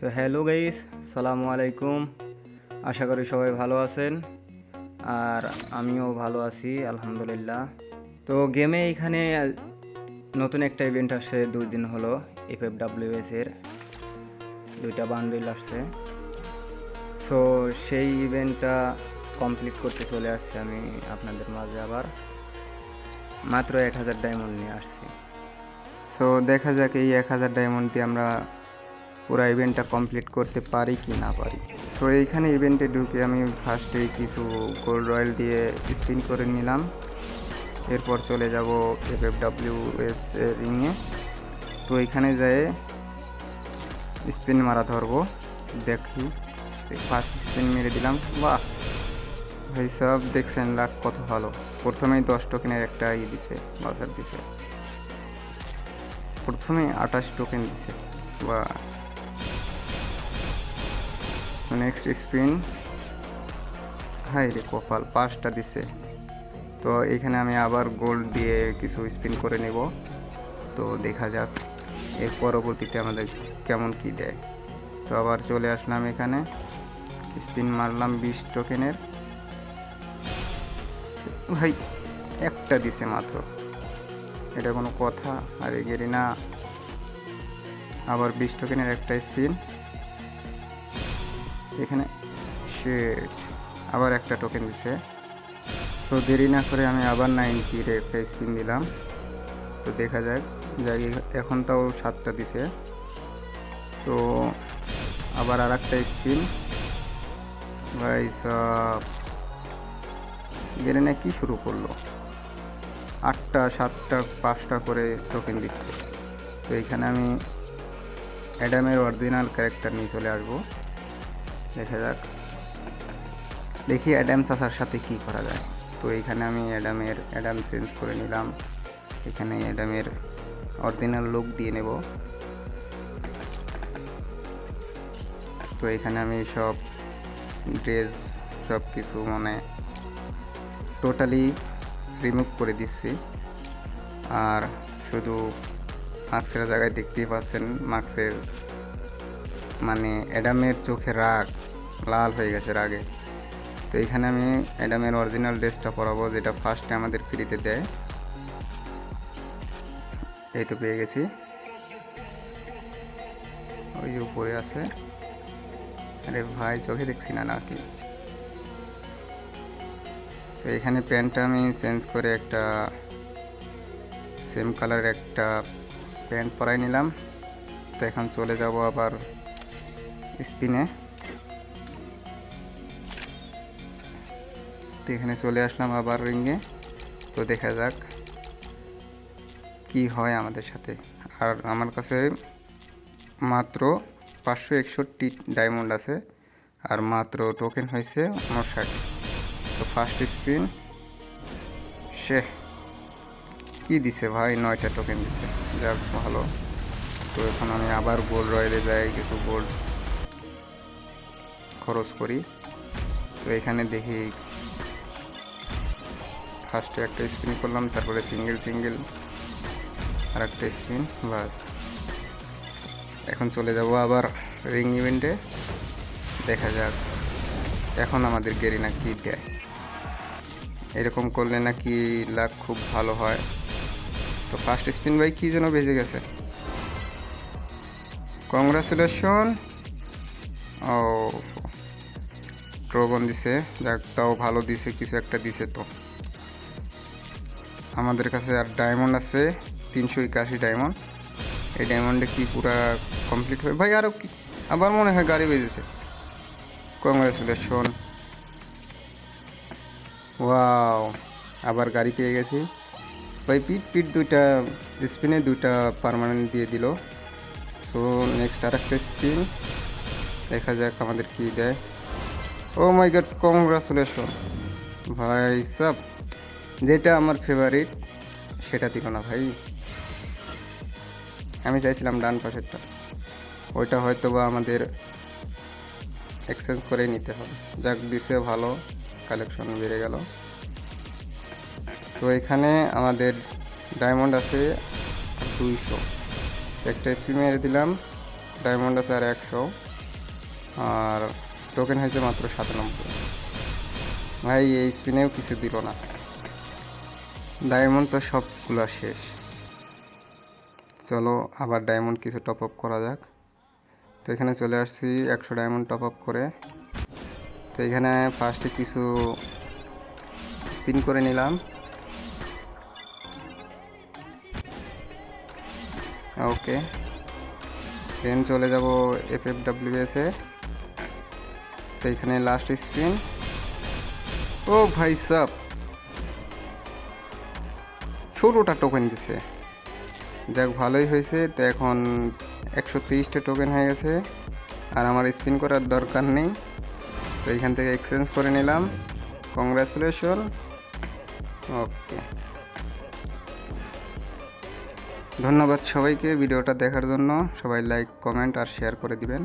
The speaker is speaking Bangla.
সো হ্যালো গাইস, সালামু আলাইকুম। আশা করি সবাই ভালো আছেন আর আমিও ভালো আছি আলহামদুলিল্লাহ। তো গেমে এখানে নতুন একটা ইভেন্ট আসছে, 2 দিন হলো। FFWS এর 2টা বান্ডেল আসছে। সো সেই ইভেন্টটা কমপ্লিট করতে চলে আসছে আমি আপনাদের মাঝে আবার। মাত্র 1000 ডায়মন্ড নিয়ে আসছি। সো দেখা যাক এই 1000 ডায়মন্ড দিয়ে আমরা পুরো ইভেন্টটা কমপ্লিট করতে পারি কি না পারি। সো এইখানে ইভেন্টে ঢুকে আমি ফার্স্টে কিছু গোল্ড রয়্যাল দিয়ে স্পিন করে নিলাম। এরপর চলে যাব FFWS এর রিংয়ে। তো এখানে যেয়ে স্পিন মারা ধরবো, দেখি। ফার্স্ট স্পিন মেরে দিলাম, বাহ ভাই সব দেখছেন, লাখ কত ভালো। প্রথমেই 10 টোকেনের একটা দিছে, বাজার দিছে। প্রথমে 28 টোকেন দিছে, বা নেক্সট স্পিন, হাই রে কপাল, 5টা দিছে। তো এখানে আমি আবার গোল্ড দিয়ে কিছু স্পিন করে নেব। তো দেখা যাক এর পরবর্তীতে আমাদের কেমন কি দেয়। তো আবার চলে আসলাম এখানে, স্পিন মারলাম 20 টোকেনের। ভাই একটা দিছে মাত্র, এটা কোনো কথা? আরে গেরি না। আবার 20 টোকেনের একটা স্পিন, এখানে শেট, আবার একটা টোকেন দিছে। তো দেরি না করে আমি আবার 90 একটা স্পিন দিলাম। তো দেখা যাক, যাই এখন তাও 7টা দিছে। তো আবার আর একটা স্পিন, ভাই সব গেলে না কি শুরু করলো, 8টা 7টা 5টা করে টোকেন দিচ্ছে। তো এইখানে আমি অ্যাডামের অরিজিনাল ক্যারেক্টার নিয়ে চলে আসবো। দেখা যাক, দেখি অ্যাডাম চাচার সাথে কি করা যায়। তো এইখানে আমি অ্যাডাম চেঞ্জ করে নিলাম। এখানে অ্যাডামের অরিজিনাল লুক দিয়ে নেব। তো এখানে আমি সব ড্রেস সব কিছু মানে টোটালি রিমুভ করে দিচ্ছি। আর শুধু মাস্কের জায়গায় দেখতেই পাচ্ছেন, মাস্কের মানে অ্যাডামের চোখে রাগ লাল হয়ে গেছে রাগে। তো এখানে আমি অ্যাডামের অরিজিনাল ড্রেসটা পরাবো, যেটা ফার্স্টে আমাদের ফ্রিতে দেয়। এই তো পেয়ে গেছি, ওই উপরে আছে। আরে ভাই চোখে দেখছি না নাকি? তো এখানে প্যান্টটা আমি চেঞ্জ করে একটা সেম কালারের একটা প্যান্ট পরাই নিলাম। তো এখন চলে যাব আবার স্পিনে। তো এখানে চলে আসলাম আবার রিংয়ে। তো দেখা যাক কি হয় আমাদের সাথে। আর আমার কাছে মাত্র 561 ডায়মন্ড আছে, আর মাত্র টোকেন হয়েছে 59। তো ফার্স্ট স্পিন, সে কি দিছে ভাই, 9টা টোকেন দিছে, যাক ভালো। তো এখন আমি আবার গোল্ড রয়্যালে যাই, কিছু গোল্ড খরচ করি। তো এখানে দেখি ফার্স্টে একটা স্পিন করলাম, তারপরে সিঙ্গেল আর একটা স্পিন, বাস। এখন চলে যাব আবার রিং ইভেন্টে। দেখা যাক এখন আমাদের গেরিনা কি দেয়। এরকম করলে নাকি লাক খুব ভালো হয়। তো ফার্স্ট স্পিন ভাই কি যেন বেজে গেছে, কংগ্রাচুলেশন। ও ড্রগন দিছে, যাক তাও ভালো দিছে, কিছু একটা দিছে। তো আমাদের কাছে আর ডায়মন্ড আছে 381 ডায়মন্ড। এই ডায়মন্ডে কি পুরা কমপ্লিট হবে ভাই? আরও কি, আবার মনে হয় গাড়ি বেজেছে। কংগ্রাচুলেশন, ওয়াও, আবার গাড়ি পেয়ে গেছি ভাই। পিট 2টা স্পিনে 2টা পার্মানেন্ট দিয়ে দিল। সো নেক্সট আর একটা স্পিন, দেখা যাক আমাদের কি দেয়। ও মাই গড, কংগ্রাচুলেশন ভাই সব। যেটা আমার ফেভারিট সেটা দিল না ভাই, আমি চাইছিলাম ডান পাশেরটা। ওইটা হয়তো বা আমাদের এক্সচেঞ্জ করেই নিতে হবে। যাক দিছে, ভালো কালেকশন বেড়ে গেল। তো এখানে আমাদের ডায়মন্ড আছে 200, একটা স্পিন মেরে দিলাম, ডায়মন্ড আছে আর 100। আর টোকেন হয়েছে মাত্র 97। ভাই এই স্পিনেও কিছু দিল না, ডায়মন্ড তো সবগুলো শেষ। চলো আবার ডায়মন্ড কিছু টপ আপ করা যাক। তো এখানে চলে আসছি 100 ডায়মন্ড টপ আপ করে। তো এখানে ফার্স্টে কিছু স্পিন করে নিলাম। ওকে, দেন চলে যাব FFWS এ। তো এখানে লাস্ট স্পিন। ও ভাই সাব, 16টা টোকেন দিছে। যাক ভালোই হয়েছে। তো এখন 130টা টোকেন হয়ে গেছে, আর আমার স্পিন করার দরকার নেই। তো এখান থেকে এক্সচেঞ্জ করে নিলাম। কংগ্রাচুলেশন। ওকে, ধন্যবাদ সবাইকে ভিডিওটা দেখার জন্য। সবাই লাইক, কমেন্ট আর শেয়ার করে দিবেন।